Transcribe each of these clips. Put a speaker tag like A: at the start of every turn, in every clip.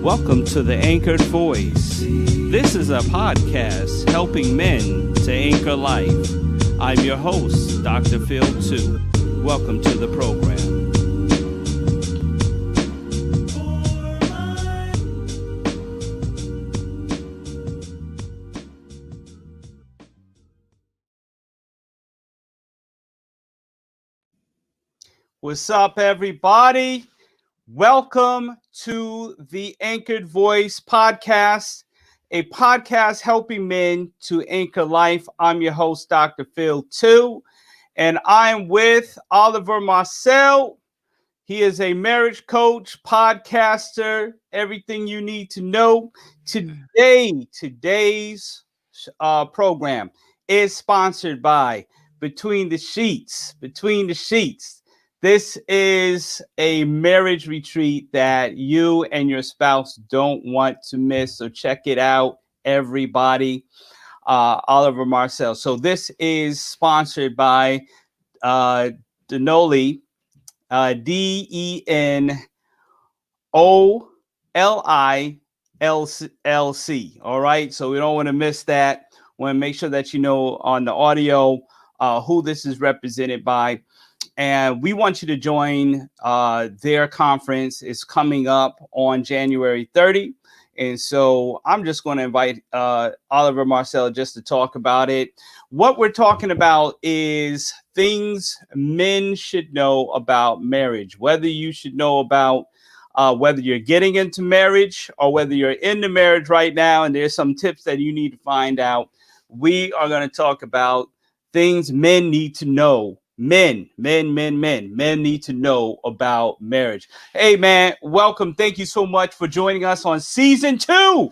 A: Welcome to the Anchored Voice. This is a podcast helping men to anchor life. I'm your host, Dr. Phil 2. Welcome to the program. What's up, everybody? Welcome to the Anchored Voice podcast, a podcast helping men to anchor life. I'm your host, Dr. Phil 2, and I'm with Oliver Marcelle. He is a marriage coach, podcaster, everything you need to know. Today's program is sponsored by Between the Sheets. Between the Sheets. This is a marriage retreat that you and your spouse don't want to miss. So check it out, everybody. Oliver Marcelle. So this is sponsored by Denoli, DENOLILC. All right. So we don't want to miss that. Want to make sure that you know on the audio who this is represented by. And we want you to join their conference. It's coming up on January 30. And so I'm just going to invite Oliver Marcelle just to talk about it. What we're talking about is things men should know about marriage, whether you should know about whether you're getting into marriage or whether you're in the marriage right now. And there's some tips that you need to find out. We are going to talk about things men need to know. Men need to know about marriage. Hey, man, welcome. Thank you so much for joining us on season two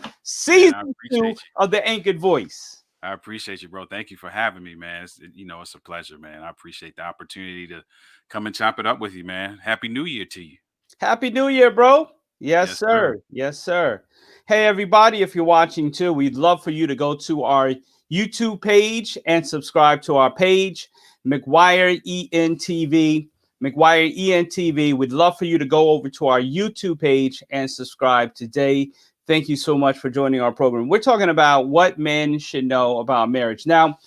A: of the Anchored Voice.
B: I appreciate you, bro. Thank you for having me, man. It's a pleasure, man. I appreciate the opportunity to come and chop it up with you, man. Happy New Year to you.
A: Happy New Year, bro. Yes, sir. Yes, sir. Hey, everybody, if you're watching too, we'd love for you to go to our YouTube page and subscribe to our page. McGuire ENTV. McGuire ENTV. We'd love for you to go over to our YouTube page and subscribe today. Thank you so much for joining our program. We're talking about what men should know about marriage. Now,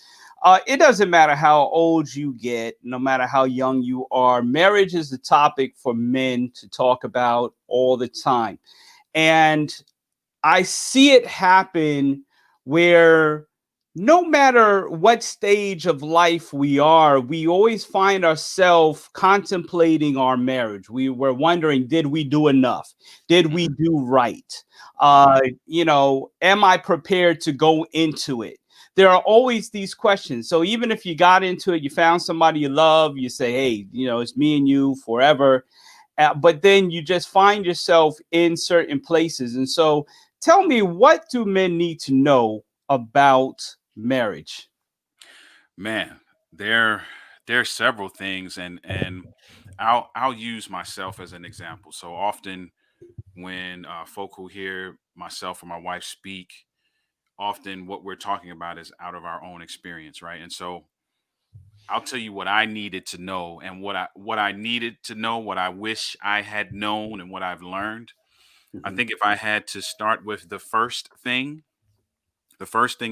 A: it doesn't matter how old you get, no matter how young you are. Marriage is the topic for men to talk about all the time. And I see it happen where no matter what stage of life we are, we always find ourselves contemplating our marriage. We were wondering, did we do enough? Did we do right? Am I prepared to go into it? There are always these questions. So even if you got into it, you found somebody you love, you say, hey, it's me and you forever. But then you just find yourself in certain places. And so tell me, what do men need to know about marriage?
B: Man, there are several things, and I'll use myself as an example. So often when folk who hear myself or my wife speak, often what we're talking about is out of our own experience, right? And so I'll tell you what I needed to know, and what I needed to know, what I wish I had known, and what I've learned. I think if I had to start with the first thing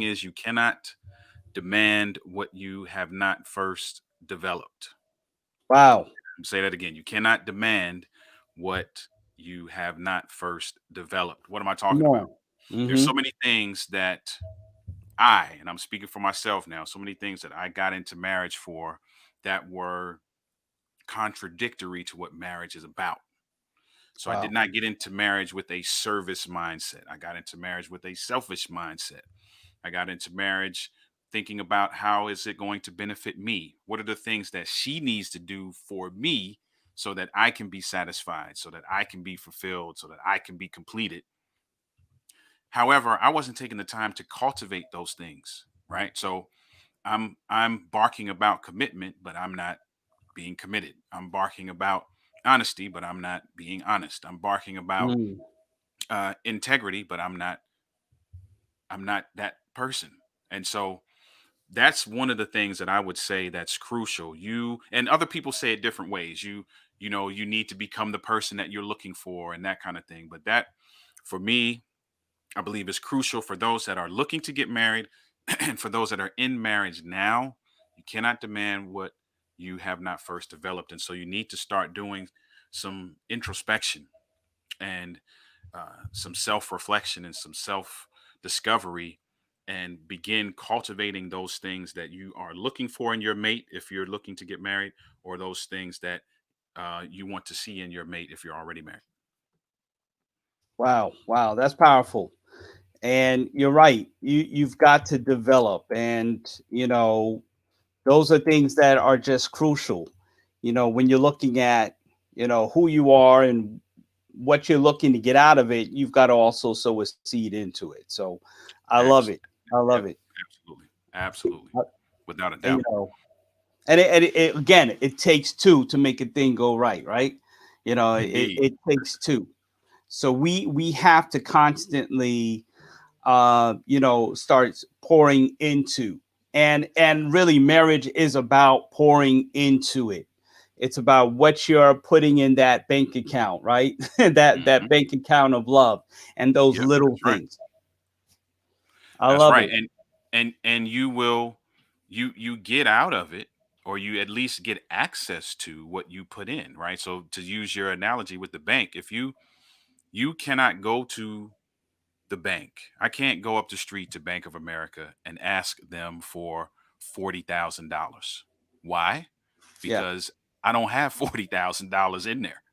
B: is you cannot demand what you have not first developed.
A: Wow.
B: Say that again. You cannot demand what you have not first developed. What am I talking about? There's so many things that and I'm speaking for myself now, so many things that I got into marriage for that were contradictory to what marriage is about. So I did not get into marriage with a service mindset. I got into marriage with a selfish mindset. I got into marriage thinking about how is it going to benefit me? What are the things that she needs to do for me so that I can be satisfied, so that I can be fulfilled, so that I can be completed? However, I wasn't taking the time to cultivate those things, right? So I'm barking about commitment, but I'm not being committed. I'm barking about honesty, but I'm not being honest. I'm barking about integrity, but I'm not that person. And so that's one of the things that I would say that's crucial. You and other people say it different ways. You need to become the person that you're looking for and that kind of thing. But that for me, I believe is crucial for those that are looking to get married and for those that are in marriage now. You cannot demand what you have not first developed. And so you need to start doing some introspection and some self reflection and some self discovery and begin cultivating those things that you are looking for in your mate if you're looking to get married, or those things that you want to see in your mate if you're already married.
A: Wow, wow, that's powerful. And you're right. You've got to develop, and those are things that are just crucial. When you're looking at who you are and what you're looking to get out of it, you've got to also sow a seed into it. So I love it.
B: Absolutely.
A: I love
B: Yep.
A: it.
B: Absolutely. Absolutely.
A: Uh,
B: Without a
A: and,
B: doubt.
A: again, it takes two to make a thing go right, right? it,
B: Indeed.
A: it takes two. So we have to constantly starts pouring into, and really marriage is about pouring into it. It's about what you're putting in that bank account, right? that
B: Hmm.
A: bank account of love and those
B: Yep.
A: little
B: That's right.
A: things. I
B: That's
A: love
B: right.
A: it.
B: And you will, you get out of it, or you at least get access to what you put in, right? So to use your analogy with the bank, if you cannot go to the bank. I can't go up the street to Bank of America and ask them for $40,000. Why?
A: Yeah,
B: Because I don't have $40,000 in there.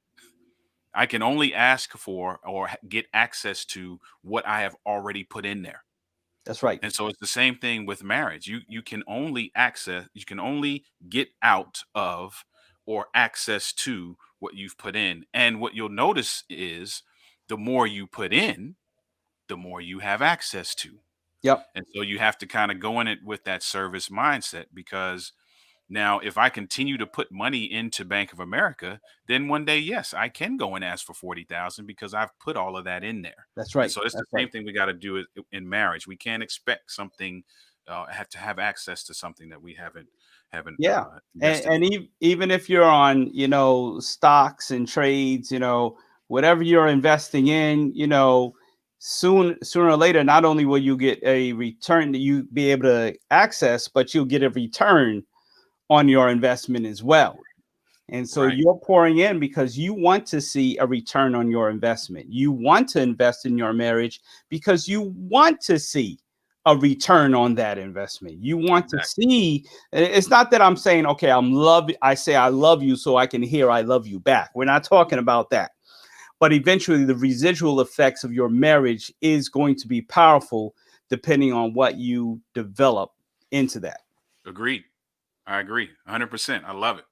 B: I can only ask for or get access to what I have already put in there.
A: that's right.
B: And so it's the same thing with marriage. You can only access, you can only get out of or access to what you've put in. And what you'll notice is the more you put in, the more you have access to.
A: Yep,
B: And so you have to kind of go in it with that service mindset, because now if I continue to put money into Bank of America, then one day, yes, I can go and ask for 40,000 because I've put all of that in there.
A: that's
B: And
A: right.
B: so it's the
A: That's right.
B: same thing we got to do in marriage. We can't expect something, have to have access to something that we haven't
A: Yeah. And,
B: invested in.
A: even if you're on, stocks and trades, whatever you're investing in, sooner or later, not only will you get a return that you be able to access, but you'll get a return on your investment as well. And so
B: Right.
A: you're pouring in because you want to see a return on your investment. You want to invest in your marriage because you want to see a return on that investment. You want to
B: Exactly.
A: see, it's not that I'm saying, okay, I say I love you so I can hear I love you back. We're not talking about that. But eventually the residual effects of your marriage is going to be powerful depending on what you develop into that.
B: Agreed. I agree 100%. I love it.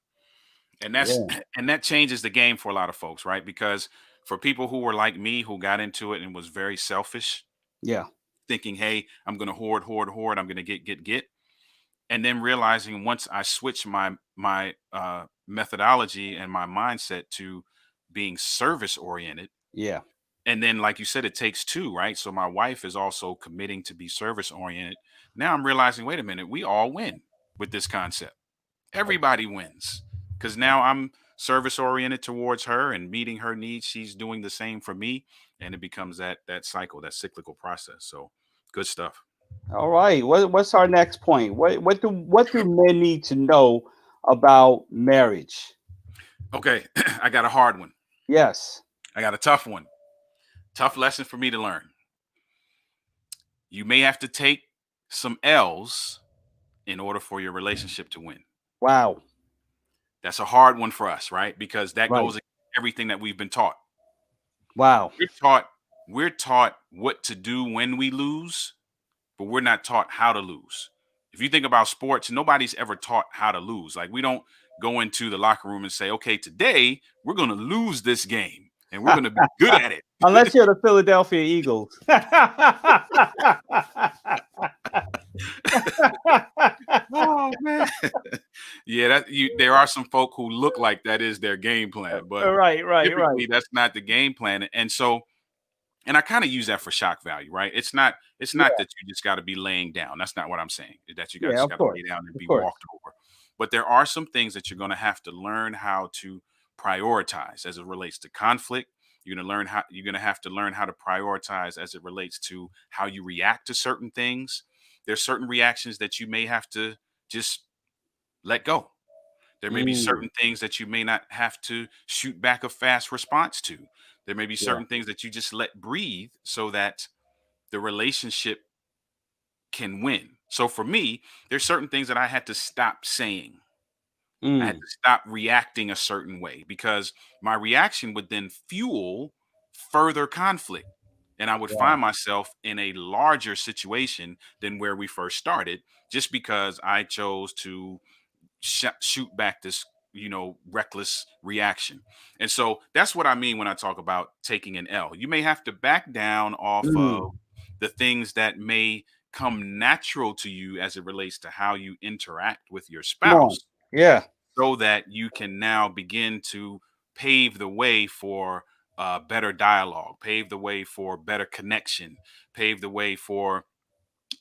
B: And that's
A: Yeah.
B: and that changes the game for a lot of folks, right? Because for people who were like me, who got into it and was very selfish,
A: Yeah.
B: thinking, hey, I'm going to hoard, hoard, hoard, I'm going to get, and then realizing once I switch my methodology and my mindset to being service oriented,
A: Yeah.
B: and then like you said, it takes two, right? So my wife is also committing to be service oriented. Now I'm realizing, wait a minute, we all win with this concept. Everybody wins, because now I'm service oriented towards her and meeting her needs. She's doing the same for me, and it becomes that cycle, that cyclical process. So good stuff.
A: All right. What's our next point? What do men need to know about marriage?
B: Okay, I got a hard one.
A: Yes.
B: I got a tough one. Tough lesson for me to learn. You may have to take some L's in order for your relationship to win.
A: Wow.
B: That's a hard one for us, right? Because that
A: Right.
B: goes against everything that we've been taught.
A: Wow.
B: We're taught we're taught what to do when we lose, but we're not taught how to lose. If you think about sports, nobody's ever taught how to lose. Like, we don't go into the locker room and say, okay, today we're going to lose this game and we're going to be good at it.
A: Unless you're the Philadelphia Eagles.
B: Oh man. Yeah, there are some folk who look like that is their game plan, but
A: Right, right, right.
B: typically that's not the game plan. And so, and I kind of use that for shock value, right? It's not
A: Yeah,
B: that you just got to be laying down. That's not what I'm saying. That you got
A: yeah,
B: just
A: of
B: got to
A: course.
B: lay down and
A: Of
B: be
A: course.
B: walked over. But there are some things that you're going to have to learn how to prioritize as it relates to conflict, You're gonna have to learn how to prioritize as it relates to how you react to certain things. There's certain reactions that you may have to just let go. There may be
A: Mm,
B: certain things that you may not have to shoot back a fast response to. There may be
A: yeah.
B: certain things that you just let breathe so that the relationship can win. So for me, there's certain things that I had to stop saying. I had
A: Mm,
B: to stop reacting a certain way because my reaction would then fuel further conflict. And I would
A: yeah.
B: find myself in a larger situation than where we first started just because I chose to shoot back this reckless reaction. And so that's what I mean when I talk about taking an L. You may have to back down off of
A: Mm,
B: the things that may come natural to you as it relates to how you interact with your
A: come on.
B: spouse
A: Yeah.
B: so that you can now begin to pave the way for better dialogue, pave the way for better connection, pave the way for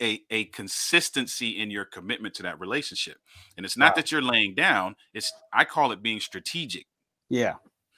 B: a consistency in your commitment to that relationship. And it's not
A: Wow.
B: that you're laying down, it's I call it being strategic.
A: Yeah.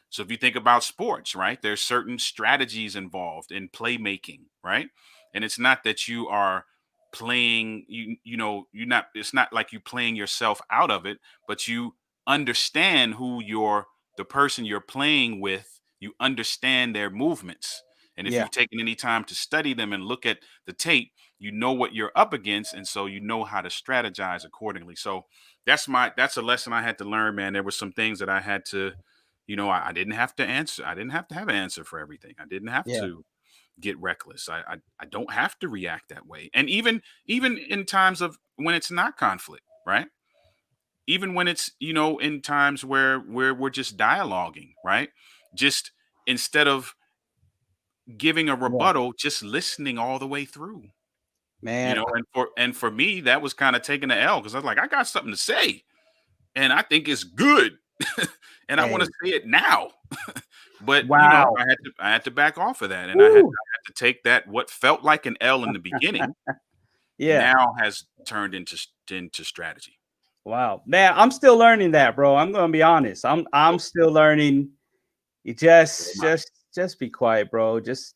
B: So if you think about sports, right, there's certain strategies involved in playmaking, right? And it's not that you are playing, you're not, it's not like you playing yourself out of it, but you understand the person you're playing with, you understand their movements. And if
A: Yeah.
B: you've taken any time to study them and look at the tape, you know what you're up against. And so you know how to strategize accordingly. So that's a lesson I had to learn, man. There were some things that I had to, I didn't have to answer. I didn't have to have an answer for everything. I didn't have
A: Yeah.
B: to get reckless. I don't have to react that way. And even in times of when it's not conflict, right? Even when it's in times where we're just dialoguing, right? Just instead of giving a
A: Yeah.
B: rebuttal, just listening all the way through.
A: Man.
B: And for me, that was kind of taking the L because I was like, I got something to say, and I think it's good, and I want to
A: Hey.
B: say it now. But,
A: Wow.
B: I had to back off of that, and I
A: Woo.
B: had to take that what felt like an L in the beginning
A: Yeah.
B: now has turned into strategy.
A: Wow. Man, I'm still learning that, bro. I'm gonna be honest. I'm
B: Oh,
A: still learning. You
B: so
A: just
B: am I.
A: just just be quiet, bro. Just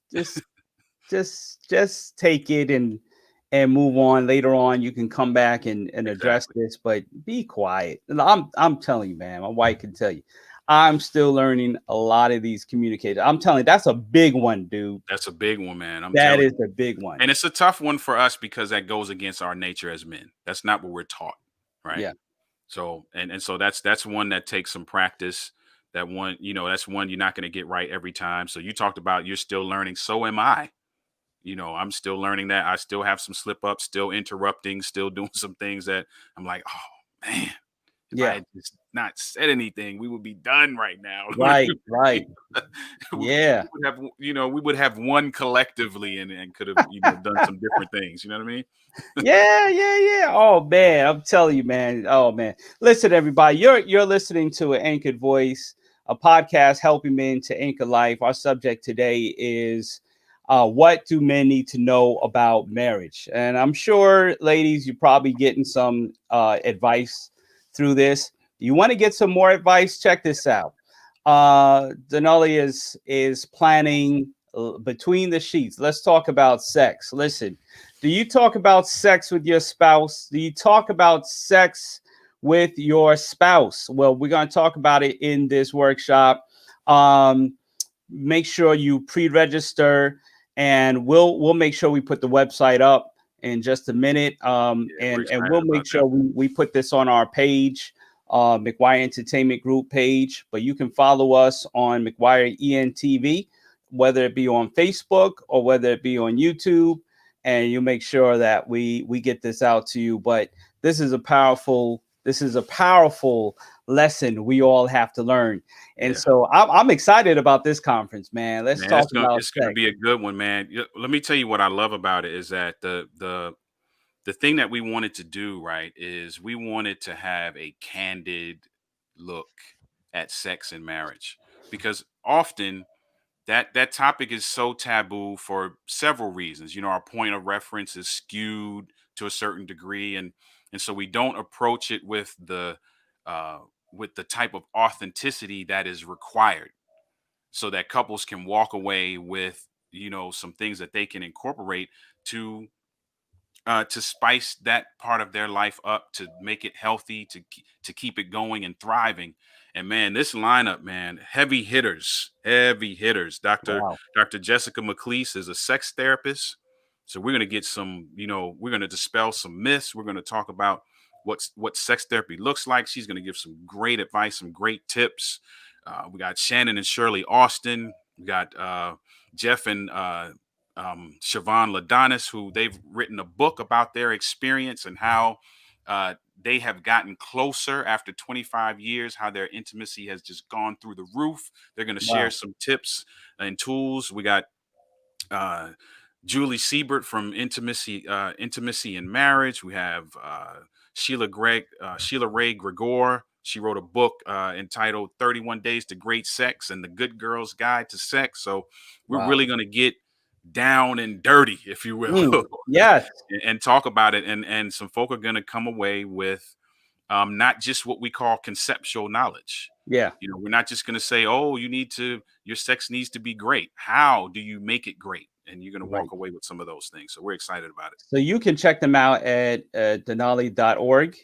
A: take it and move on. Later on, you can come back and address
B: Exactly.
A: this, but be quiet. And I'm telling you, man, my wife can tell you. I'm still learning a lot of these communicators. I'm telling you, that's a big one, dude.
B: That's a big one, man. I'm
A: That
B: telling
A: is
B: you.
A: a big one.
B: And it's a tough one for us because that goes against our nature as men. That's not what we're taught, right?
A: Yeah.
B: So and so that's one that takes some practice. That one, that's one you're not going to get right every time. So you talked about you're still learning. So am I. I'm still learning that. I still have some slip ups, still interrupting, still doing some things that I'm like, oh man, if I
A: Yeah.
B: had just not said anything, we would be done right now.
A: Right. Right.
B: we
A: Yeah.
B: would have, we would have won collectively and could have, done some different things. You know what I mean?
A: Yeah, yeah, yeah. Oh man, I'm telling you, man. Oh man. Listen, everybody, you're listening to an anchored voice, a podcast helping men to anchor life. Our subject today is what do men need to know about marriage? And I'm sure, ladies, you're probably getting some advice through this. You want to get some more advice? Check this out. Denali is planning between the sheets. Let's talk about sex. Listen, do you talk about sex with your spouse? Do you talk about sex with your spouse? Well, we're going to talk about it in this workshop. Make sure you pre-register, and we'll make sure we put the website up in just a minute.
B: Yeah, we're
A: And
B: excited
A: we'll make
B: about
A: sure
B: that.
A: we put this on our page, McGuire Entertainment Group page. But you can follow us on McGuire ENTV, whether it be on Facebook or whether it be on YouTube, and you make sure that we get this out to you. But this is a powerful lesson we all have to learn. And
B: Yeah.
A: so I'm excited about this conference, man. Let's
B: Man,
A: talk
B: it's gonna
A: about
B: it's gonna
A: sex.
B: be a good one, man. Let me tell you what I love about it is that the thing that we wanted to do, right, is we wanted to have a candid look at sex and marriage because often that topic is so taboo for several reasons. Our point of reference is skewed to a certain degree, and so we don't approach it uh, with the type of authenticity that is required. so that couples can walk away with, some things that they can incorporate to spice that part of their life up, to make it healthy, to keep it going and thriving. And man, this lineup, man, heavy hitters, heavy hitters.
A: Wow.
B: Dr. Jessica McLeese is a sex therapist, so we're gonna get some, we're gonna dispel some myths. We're gonna talk about what sex therapy looks like. She's gonna give some great advice, some great tips. We got Shannon and Shirley Austin. We got Jeff and Siobhan Ladonis, who they've written a book about their experience and how they have gotten closer after 25 years, how their intimacy has just gone through the roof. They're going to share
A: Wow.
B: some tips and tools. We got uh, Julie Siebert from Intimacy in Marriage. We have Sheila Ray Gregor. She wrote a book entitled 31 Days to Great Sex and the Good Girl's Guide to Sex. So we're
A: Wow.
B: really going to get down and dirty, if you will,
A: Yes.
B: and talk about it. And some folk are going to come away with not just what we call conceptual knowledge.
A: Yeah.
B: We're not just going to say, oh, your sex needs to be great. How do you make it great? And you're going to
A: Right.
B: walk away with some of those things. So we're excited about it.
A: So you can check them out at denali.org.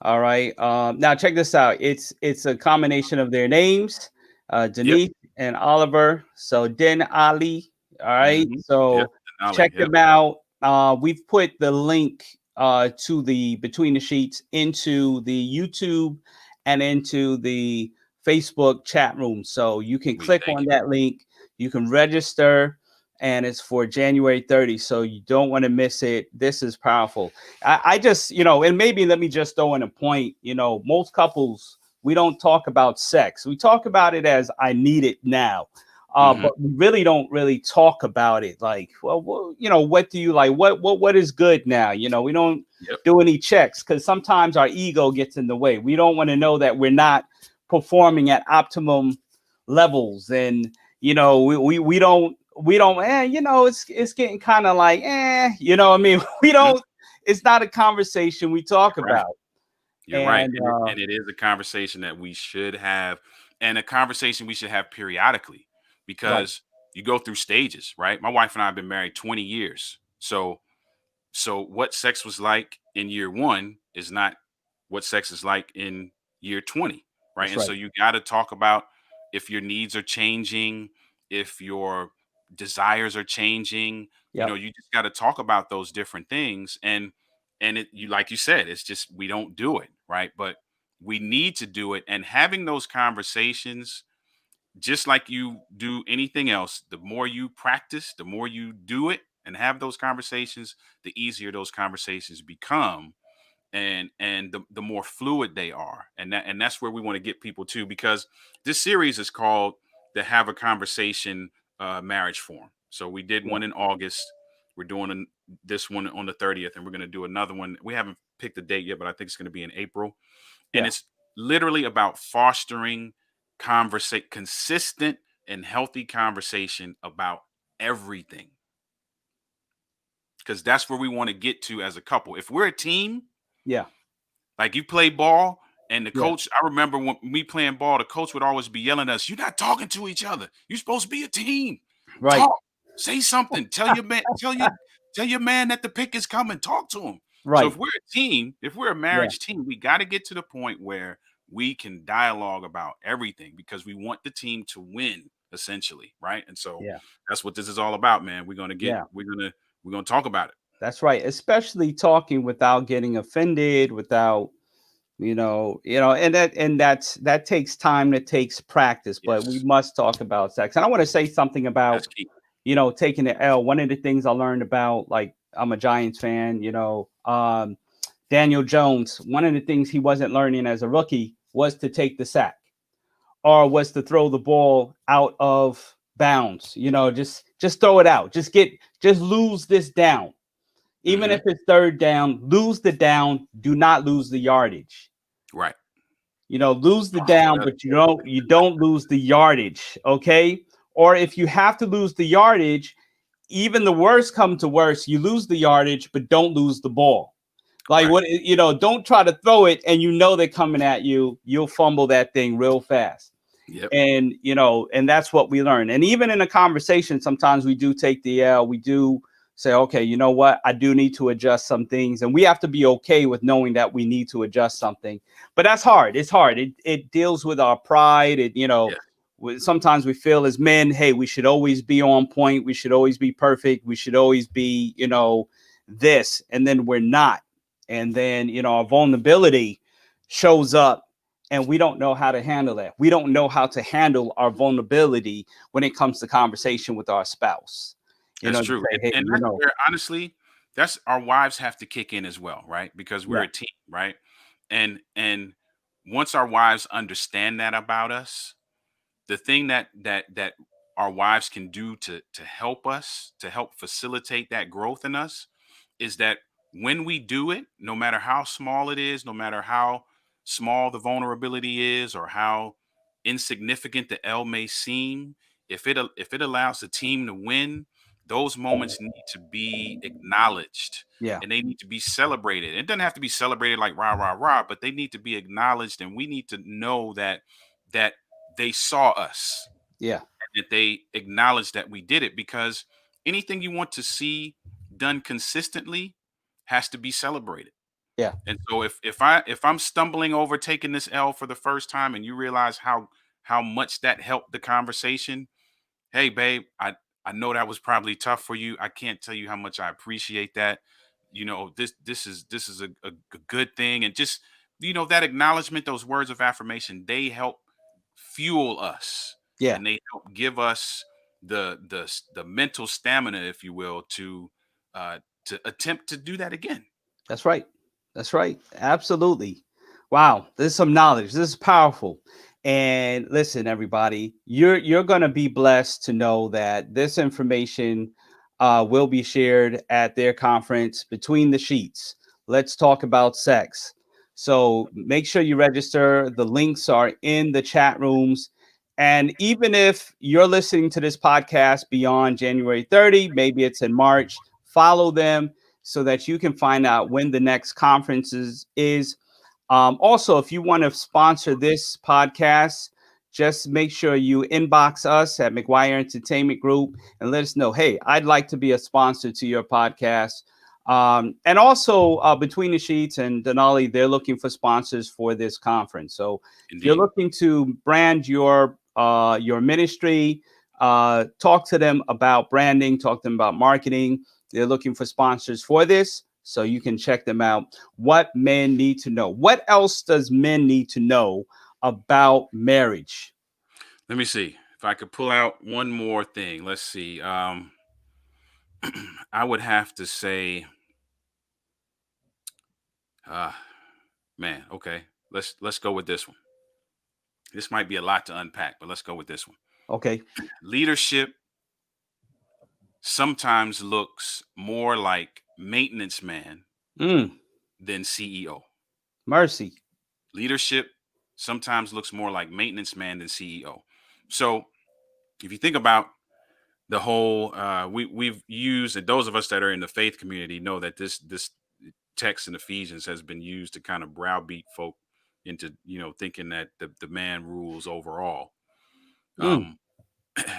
A: All right. Now check this out. It's a combination of their names,
B: Yep.
A: Denise and Oliver. So Den Ali. All right.
B: Mm-hmm. Yep.
A: So
B: Denali.
A: check
B: Yep.
A: them out. We've put the link to the Between the Sheets into the YouTube and into the Facebook chat room. So you can click on that link. You can register, and it's for January 30th. So you don't want to miss it. This is powerful. I just, and maybe let me just throw in a point, most couples, we don't talk about sex. We talk about it as I need it now. But we really don't really talk about it. Like, well, what do you like? What is good now? We don't do any checks because sometimes our ego gets in the way. We don't want to know that we're not performing at optimum levels. And, we don't, it's getting kind of like, I mean, we don't, it's not a conversation we talk about.
B: You're right. And it is a conversation that we should have, and a conversation we should have periodically, because you go through stages, right? My wife and I have been married 20 years. So what sex was like in year 1 is not what sex is like in year 20, right?
A: That's
B: and so you got to talk about if your needs are changing, if your desires are changing. You just got to talk about those different things. And like you said, it's just we don't do it, right? But we need to do it. And having those conversations, just like you do anything else, the more you practice, the more you do it and have those conversations, the easier those conversations become, and the more fluid they are. And that's where we want to get people to, because this series is called the Have a Conversation Marriage Forum. So we did one in August. We're doing this one on the 30th, and we're going to do another one. We haven't picked the date yet, but I think it's going to be in April. And it's literally about fostering consistent and healthy conversation about everything, because that's where we want to get to as a couple. If we're a team, like you play ball, and the coach, I remember when me playing ball, the coach would always be yelling at us, "You're not talking to each other. You're supposed to be a team.
A: Right.
B: Talk, say something. Tell your man, tell your man that the pick is coming. Talk to him."
A: Right.
B: So if we're a team, if we're a marriage team, we got to get to the point where we can dialogue about everything, because we want the team to win, essentially, right? And so that's what this is all about, man. We're gonna talk about it.
A: That's right. Especially talking without getting offended, without and that takes time, that takes practice, but we must talk about sex. And I want to say something about taking the L. One of the things I learned about, like, I'm a Giants fan, Daniel Jones, one of the things he wasn't learning as a rookie was to take the sack, or was to throw the ball out of bounds. Just throw it out. Just lose this down. Even if it's third down, lose the down. Do not lose the yardage.
B: Right.
A: Lose the down, but you don't lose the yardage. Okay. Or if you have to lose the yardage, even the worst come to worst, you lose the yardage, but don't lose the ball. Like, don't try to throw it and they're coming at you. You'll fumble that thing real fast.
B: Yep.
A: And and that's what we learn. And even in a conversation, sometimes we do take the L. We do say, okay, you know what, I do need to adjust some things, and we have to be okay with knowing that we need to adjust something. But that's hard. It's hard. It deals with our pride.
B: Yeah.
A: Sometimes we feel as men, hey, we should always be on point, we should always be perfect, we should always be this, and then we're not. And then our vulnerability shows up, and we don't know how to handle that. We don't know how to handle our vulnerability when it comes to conversation with our spouse.
B: That's
A: To
B: true.
A: say, hey,
B: And that's where honestly, that's our wives have to kick in as well, right? Because we're
A: yeah,
B: a team, right? And once our wives understand that about us, the thing that our wives can do to help us, to help facilitate that growth in us, is that when we do it, no matter how small it is, no matter how small the vulnerability is, or how insignificant the L may seem, if it allows the team to win, those moments need to be acknowledged,
A: yeah,
B: and they need to be celebrated. It doesn't have to be celebrated like rah rah rah, but they need to be acknowledged, and we need to know that they saw us,
A: yeah,
B: that they acknowledged that we did it, because anything you want to see done consistently has to be celebrated.
A: yeah,
B: And so if I'm stumbling over taking this L for the first time, and you realize how much that helped the conversation, hey babe, I know that was probably tough for you. I can't tell you how much I appreciate that. This is a good thing. And just that acknowledgement, those words of affirmation, they help fuel us,
A: yeah.
B: and they help give us the mental stamina, if you will, to attempt to do that again.
A: That's right. That's right. Absolutely. Wow, this is some knowledge. This is powerful. And listen, everybody, you're gonna be blessed to know that this information will be shared at their conference, Between the Sheets. Let's talk about sex. So make sure you register. The links are in the chat rooms. And even if you're listening to this podcast beyond January 30, maybe it's in March, follow them so that you can find out when the next conferences is. Also, if you want to sponsor this podcast, just make sure you inbox us at McGuire Entertainment Group and let us know, hey, I'd like to be a sponsor to your podcast. And also, Between the Sheets and Denali, they're looking for sponsors for this conference. So if you're
B: Indeed.
A: looking to brand your ministry, talk to them about branding, talk to them about marketing. They're looking for sponsors for this, so you can check them out. What men need to know. What else does men need to know about marriage?
B: Let me see if I could pull out one more thing. Let's see. I would have to say, uh, man, okay. Let's go with this one. This might be a lot to unpack, but let's go with this one.
A: Okay.
B: Leadership sometimes looks more like maintenance man
A: Mm,
B: than CEO.
A: mercy.
B: Leadership sometimes looks more like maintenance man than CEO. So if you think about the whole, we've used, and those of us that are in the faith community know that this text in Ephesians has been used to kind of browbeat folk into thinking that the man rules overall.
A: Mm,
B: Um,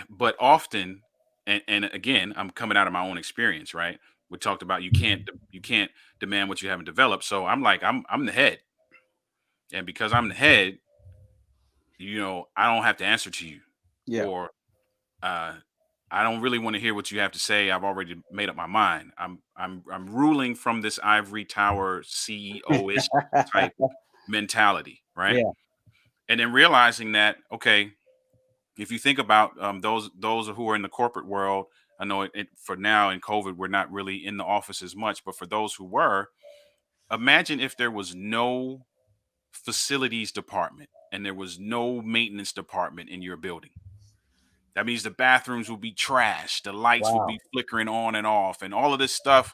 B: but often, and again, I'm coming out of my own experience, right? We talked about you can't demand what you haven't developed. So I'm like I'm the head, and because I'm the head, I don't have to answer to you,
A: yeah.
B: or uh, I don't really want to hear what you have to say. I've already made up my mind. I'm ruling from this ivory tower CEO ish type mentality, right?
A: Yeah.
B: And then realizing that, okay, if you think about those who are in the corporate world, I know for now in COVID we're not really in the office as much, but for those who were, imagine if there was no facilities department and there was no maintenance department in your building. That means the bathrooms will be trashed, the lights will
A: Wow.
B: be flickering on and off, and all of this stuff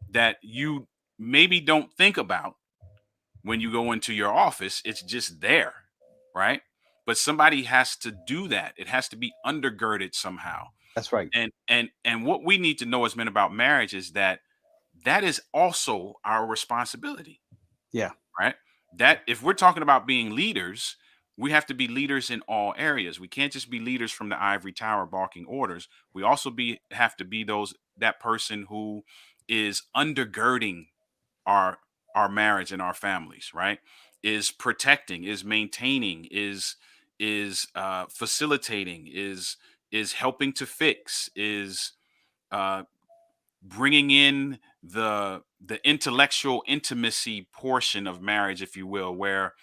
B: that you maybe don't think about when you go into your office. It's just there, right? But somebody has to do that. It has to be undergirded somehow.
A: That's right.
B: And what we need to know as men about marriage is that that is also our responsibility,
A: Yeah.
B: right? That if we're talking about being leaders, we have to be leaders in all areas. We can't just be leaders from the ivory tower barking orders. We also have to be that person who is undergirding our our marriage and our families, right? Is protecting, is maintaining, is facilitating, is helping to fix, is uh, bringing in the intellectual intimacy portion of marriage, if you will, where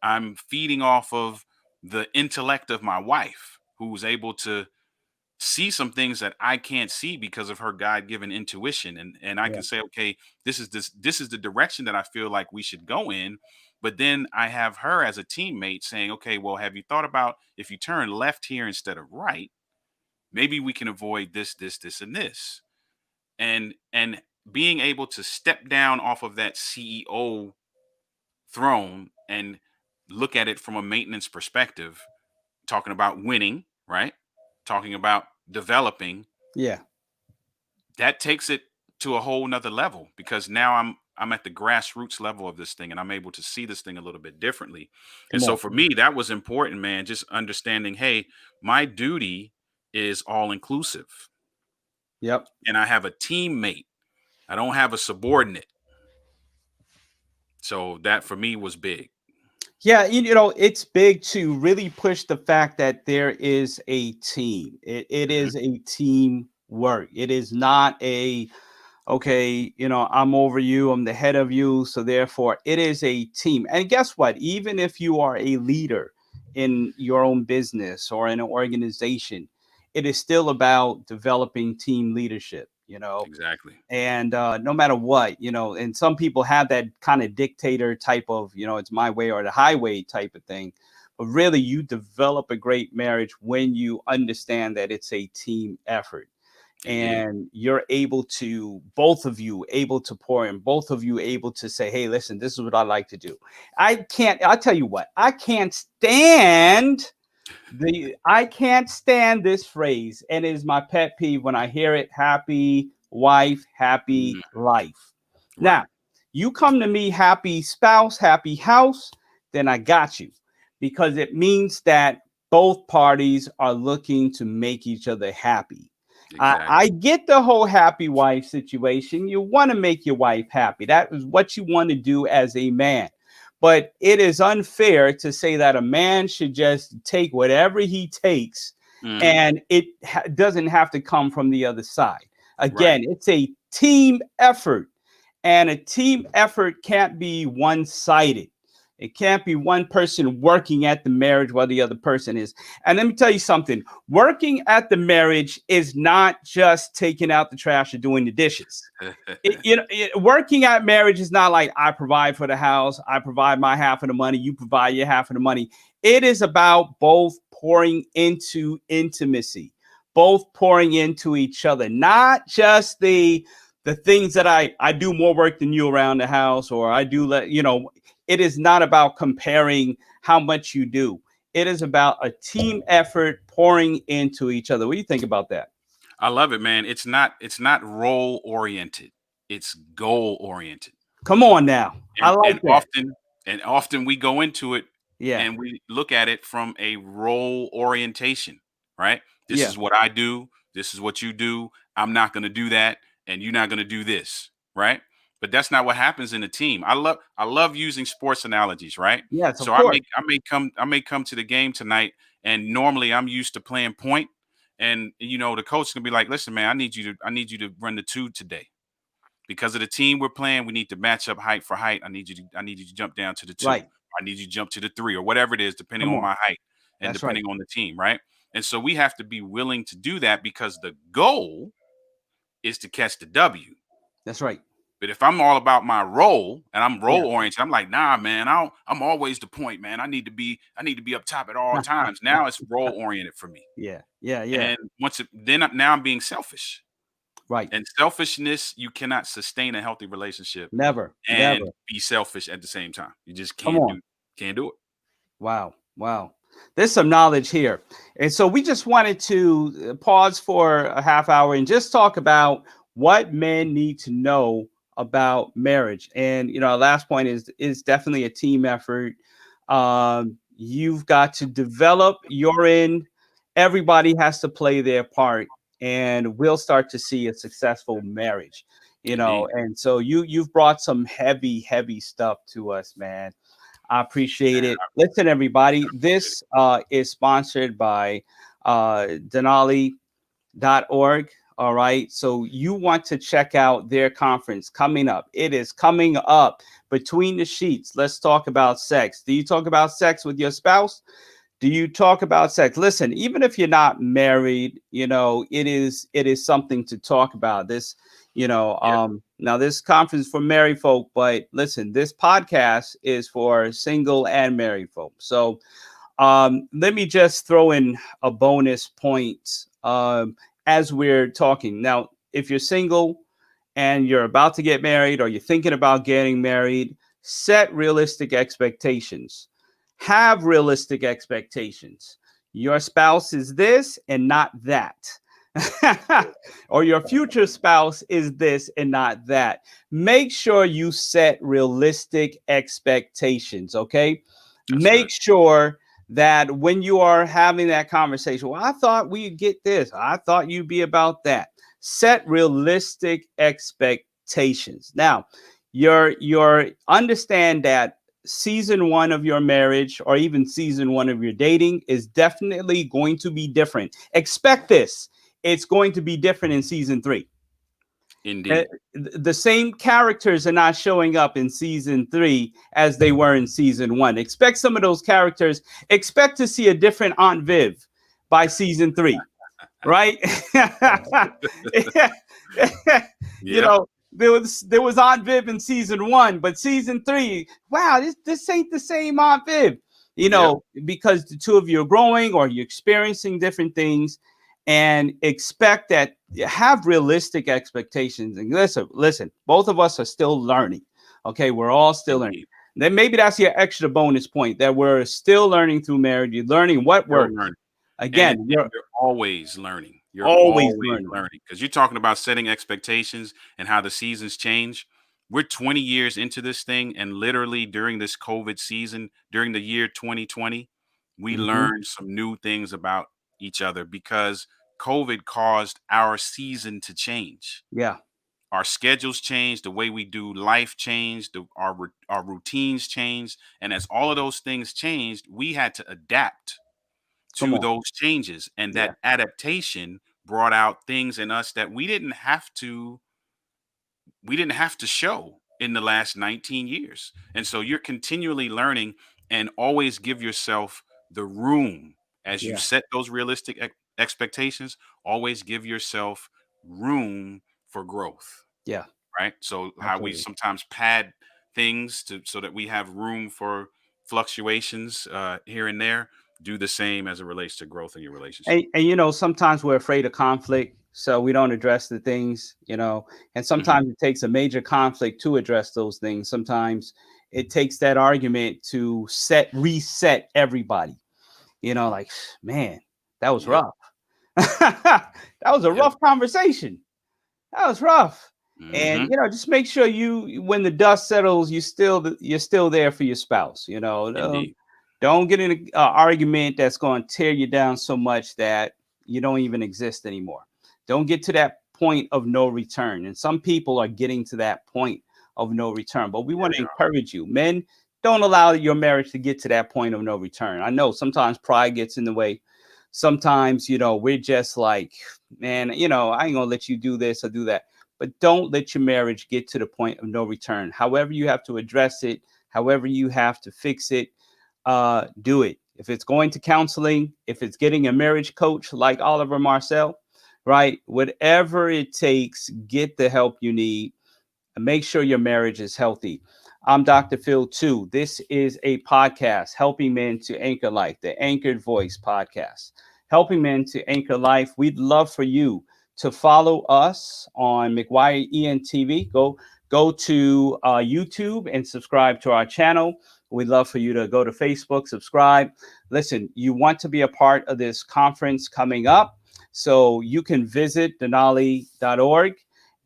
B: I'm feeding off of the intellect of my wife, who's able to see some things that I can't see because of her God-given intuition. And I
A: Yeah.
B: can say, okay, this is the direction that I feel like we should go in. But then I have her as a teammate saying, okay, well, have you thought about if you turn left here instead of right, maybe we can avoid this, and this. And being able to step down off of that CEO throne and look at it from a maintenance perspective, talking about winning, right? Talking about developing,
A: Yeah.
B: that takes it to a whole nother level, because now I'm at the grassroots level of this thing, and I'm able to see this thing a little bit differently. And
A: Come
B: so
A: on.
B: for me, that was important, man. Just understanding, hey, my duty is all inclusive,
A: Yep.
B: and I have a teammate. I don't have a subordinate. So that for me was big.
A: Yeah, you know, it's big to really push the fact that there is a team. It
B: Hmm.
A: is a team work. It is not a, okay, you know, I'm over you, I'm the head of you. So therefore, it is a team. And guess what? Even if you are a leader in your own business or in an organization, it is still about developing team leadership, you know.
B: Exactly.
A: And no matter what, you know, and some people have that kind of dictator type of, you know, it's my way or the highway type of thing. But really, you develop a great marriage when you understand that it's a team effort,
B: Indeed.
A: and you're able to, both of you able to pour in, both of you able to say, hey, listen, this is what I like to do. I'll tell you what, I can't stand this phrase, and it is my pet peeve when I hear it: happy wife, happy
B: Mm,
A: life. Now,
B: right.
A: you come to me happy spouse, happy house, then I got you, because it means that both parties are looking to make each other happy. I
B: Exactly.
A: get the whole happy wife situation. You want to make your wife happy. That is what you want to do as a man. But it is unfair to say that a man should just take whatever he takes,
B: Hmm.
A: and it doesn't have to come from the other side.
B: Right.
A: Again, it's a team effort, and a team effort can't be one sided. It can't be one person working at the marriage while the other person is. And let me tell you something: working at the marriage is not just taking out the trash or doing the dishes. Working at marriage is not like I provide for the house, I provide my half of the money, you provide your half of the money. It is about both pouring into intimacy, both pouring into each other, not just the things that I do more work than you around the house, or I do let you know. It is not about comparing how much you do. It is about a team effort pouring into each other. What do you think about that?
B: I love it, man. It's not role oriented. It's goal oriented.
A: Come on now. I
B: and
A: like
B: and
A: that.
B: often and often we go into it
A: Yeah.
B: and we look at it from a role orientation, right? This
A: Yeah.
B: is what I do, this is what you do, I'm not going to do that, and you're not going to do this, right? But that's not what happens in a team. I love using sports analogies, right?
A: Yes, of
B: So i
A: course.
B: may i may come i may come to the game tonight, and normally I'm used to playing point, and the coach is going to be like, listen, man, I need you to run the two today, because of the team we're playing. We need to match up height for height. I need you to jump down to the two.
A: Right.
B: I need you to jump to the three, or whatever it is, depending
A: Come
B: on
A: on.
B: my height and
A: That's right.
B: depending on the team, right? And so we have to be willing to do that, because the goal is to catch the W.
A: That's right.
B: But if I'm all about my role and I'm
A: Yeah.
B: role oriented, I'm like, nah, man, I'm always the point, man. I need to be up top at all times. Now it's role oriented for me.
A: Yeah. Yeah. Yeah.
B: And now I'm being selfish.
A: Right.
B: And selfishness, you cannot sustain a healthy relationship
A: Never.
B: and
A: Never.
B: be selfish at the same time. You just
A: Come on.
B: can't do it.
A: Wow. Wow. There's some knowledge here. And so we just wanted to pause for a half hour and just talk about what men need to know about marriage. And our last point is definitely a team effort. You've got to develop your end. Everybody has to play their part, and we'll start to see a successful marriage.
B: Indeed.
A: And so you've brought some heavy stuff to us, man. I appreciate it. Listen, everybody, this is sponsored by Denali.org. All right. So you want to check out their conference coming up. It is coming up. Between the Sheets. Let's talk about sex. Do you talk about sex with your spouse? Do you talk about sex? Listen, even if you're not married, it is something to talk about. Now this conference for married folk, but listen, this podcast is for single and married folk. So let me just throw in a bonus point as we're talking. Now, if you're single and you're about to get married or you're thinking about getting married, set realistic expectations. Have realistic expectations. Your spouse is this and not that. Or your future spouse is this and not that. Make sure you set realistic expectations, okay?
B: That's
A: Make
B: good.
A: sure that when you are having that conversation, well, I thought we'd get this. I thought you'd be about that. Set realistic expectations. Now, your understand that season one of your marriage or even season one of your dating is definitely going to be different. Expect this. It's going to be different in season three.
B: Indeed.
A: The same characters are not showing up in season three as they were in season one. Expect some of those characters. Expect to see a different Aunt Viv by season three, right? you
B: Yep.
A: know, there was Aunt Viv in season one, but season three, wow, this ain't the same Aunt Viv.
B: Yep.
A: Because the two of you are growing or you're experiencing different things, and expect that. Have realistic expectations. And listen, both of us are still learning. Okay, we're all still learning.
B: Indeed.
A: Then maybe that's your extra bonus point that we're still learning through marriage. You're learning what
B: Still
A: works.
B: learning.
A: Again,
B: And
A: you're
B: you're always learning. You're
A: always
B: always
A: learning.
B: learning because you're talking about setting expectations and how the seasons change. We're 20 years into this thing, and literally during this COVID season, during the year 2020, we
A: Hmm.
B: learned some new things about each other because COVID caused our season to change.
A: Yeah,
B: Our schedules changed, the way we do life changed, our routines changed, and as all of those things changed, we had to adapt
A: come
B: to
A: on.
B: those changes, and
A: Yeah,
B: that adaptation brought out things in us that we didn't have to show in the last 19 years. And so you're continually learning, and always give yourself the room as you
A: yeah,
B: set those realistic expectations. Always give yourself room for growth,
A: yeah.
B: right? So how we
A: Absolutely.
B: sometimes pad things to so that we have room for fluctuations here and there. Do the same as it relates to growth in your relationship.
A: And sometimes we're afraid of conflict, so we don't address the things. And
B: Hmm.
A: sometimes it takes a major conflict to address those things. Sometimes it takes that argument to reset everybody. Like, man, that was
B: Yep.
A: rough. That was a
B: Yep.
A: rough conversation. That was rough. And
B: Hmm.
A: just make sure when the dust settles, you're still there for your spouse.
B: Indeed.
A: Don't get in an argument that's going to tear you down so much that you don't even exist anymore. Don't get to that point of no return. And some people are getting to that point of no return. But we
B: Yeah,
A: want to
B: they are.
A: encourage you, men. Don't allow your marriage to get to that point of no return. I know sometimes pride gets in the way. Sometimes, we're just like, man, I ain't gonna let you do this or do that. But don't let your marriage get to the point of no return. However, you have to address it, however, you have to fix it, do it. If it's going to counseling, if it's getting a marriage coach like Oliver Marcelle, right? Whatever it takes, get the help you need and make sure your marriage is healthy. I'm Dr. Phil too. This is a podcast helping men to anchor life, the Anchored Voice podcast, helping men to anchor life. We'd love for you to follow us on McGuire ENTV. Go to YouTube and subscribe to our channel. We'd love for you to go to Facebook, subscribe. Listen, you want to be a part of this conference coming up, so you can visit denali.org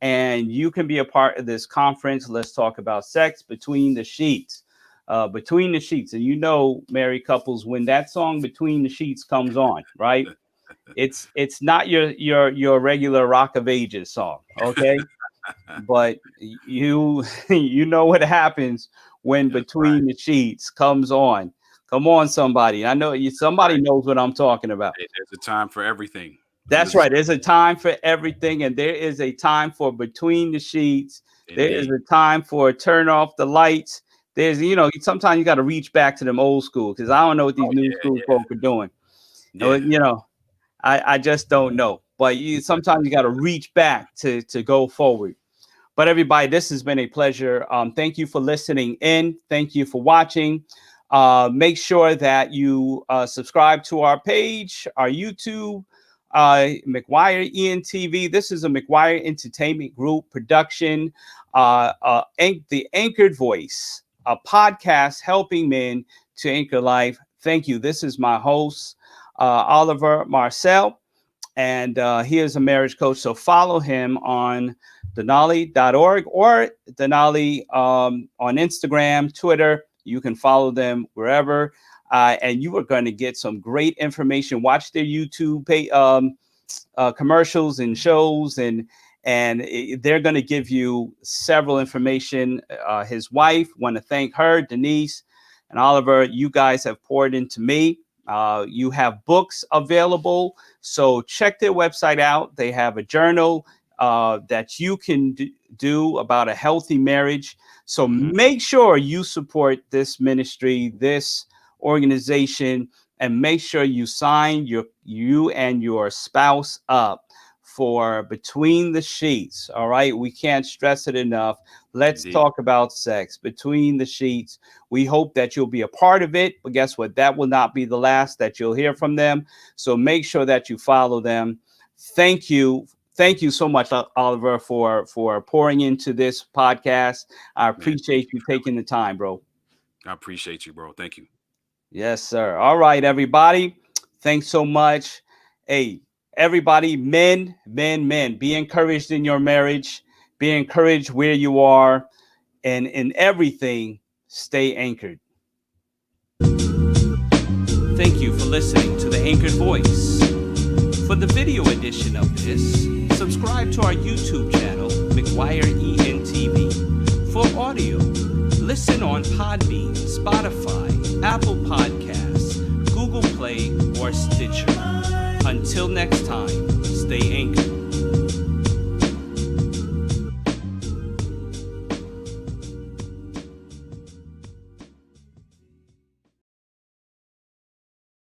A: and you can be a part of this conference. Let's talk about sex between the sheets. Between the Sheets. And you know, married couples, when that song Between the Sheets comes on, right? It's not your regular Rock of Ages song, okay? But you you know what happens when
B: That's right.
A: Between the Sheets comes on. Come on, somebody. I know you. Somebody
B: Right.
A: knows what I'm talking about.
B: There's a time for everything under
A: That's
B: the
A: right.
B: sun.
A: There's a time for everything, and there is a time for Between the Sheets. There is
B: Indeed.
A: a time for Turn Off the Lights. There's, sometimes you got to reach back to them old school because I don't know what these
B: Oh
A: new
B: yeah,
A: school folk are doing.
B: yeah,
A: You know, I just don't know. But sometimes you got to reach back to go forward. But everybody, this has been a pleasure. Thank you for listening in. Thank you for watching. Make sure that you subscribe to our page, our YouTube, McGuire ENTV. This is a McGuire Entertainment Group production. The Anchored Voice, a podcast helping men to anchor life. Thank you. This is my host, Oliver Marcelle, and he is a marriage coach. So follow him on denali.org or Denali on Instagram, Twitter. You can follow them wherever, and you are going to get some great information. Watch their YouTube commercials and shows, and they're going to give you several information. His wife, want to thank her, Denise and Oliver. You guys have poured into me. You have books available, so check their website out. They have a journal that you can do about a healthy marriage. So
B: hmm
A: make sure you support this ministry, this organization, and make sure you sign you and your spouse up for Between the Sheets. All right, we can't stress it enough. Let's
B: indeed.
A: talk about sex Between the Sheets. We hope that you'll be a part of it, but guess what? That will not be the last that you'll hear from them. So make sure that you follow them. Thank you. Thank you so much, Oliver, for pouring into this podcast. I
B: Man, thank
A: appreciate
B: you
A: you
B: for having
A: taking the time, bro.
B: me. I appreciate you, bro. Thank you.
A: Yes, sir. All right, everybody. Thanks so much. Hey, everybody, men, be encouraged in your marriage. Be encouraged where you are. And in everything, stay anchored. Thank you for listening to The Anchored Voice. For the video edition of this, subscribe to our YouTube channel, McGuire ENTV. For audio, listen on Podbean, Spotify, Apple Podcasts, Google Play, or Stitcher. Until next time, stay anchored.